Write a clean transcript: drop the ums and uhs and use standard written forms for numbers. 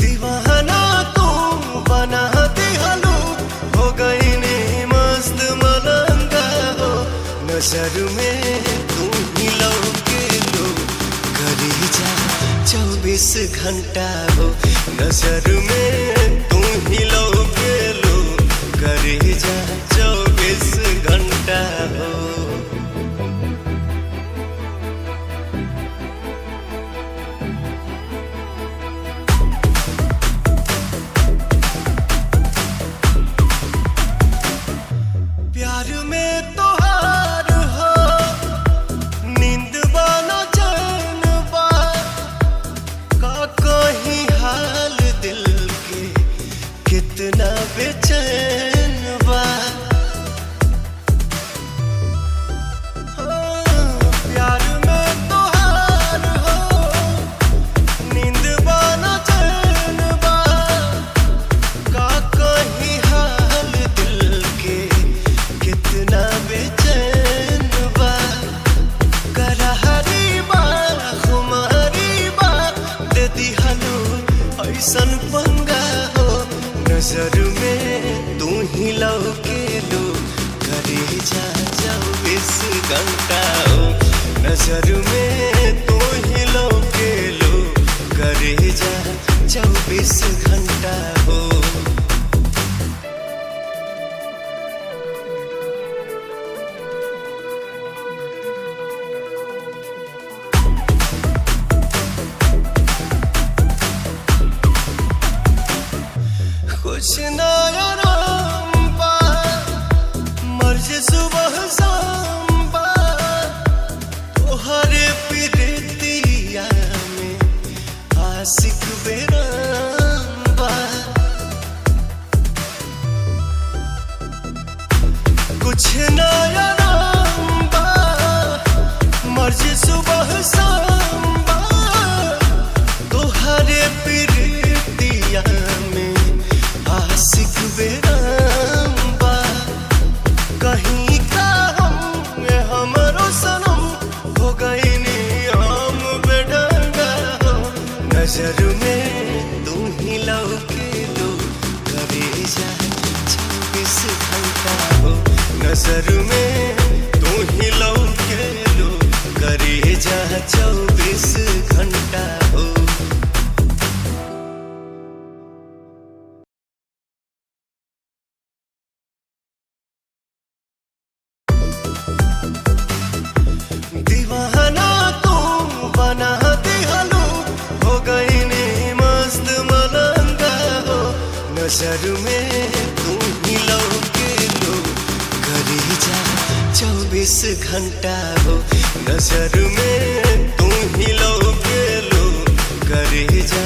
दीवाना तू बना दिहलू, हो गई नी मस्त मलंगा हो। नजर में तू ही लौके लो, करी जा 24 घंटा हो। नजर में तू ही लौके लो, करी जा 24 घंटा हो। प्यार में तो हार हो, नींद बानो चैन बा, का कहीं हाल दिल के कितना बेचैन बा। प्यार में तो हार हो, नींद बानो चैन बा, का कहीं हाल दिल के कितना बेचैन बा। करहरी बा खुमारी बा, दे दिहलो ऐसन पंगा हो। नजर में तू ही लौके लो, करे जा 24 घंटा हो। नजर में तू ही लौके लो, करे जा 24 घंटा हो। कुछ नया राम बा, मर्ज सुबह शाम बा, तोहरे प्रीतिया में आशिक बेराम बा। कुछ नया राम बा, मर्ज सुबह शाम बा, तोहरे प्रीतिया में आशिक बेराम बा। कहीं का हमरो सनम, हो गई नी हम बेढंगा हो। नजर में तू ही लौके लो, करे जा 24 घंटा हो। नजर में तू ही लौके लो, करे जा 24 घंटा हो। दीवाना तू बना दिहलू, हो गई नी मस्त मलंगा हो। नजर में तू ही लौके लो, करी जा 24 घंटा हो। नजर में तू ही लौके लो, करी जा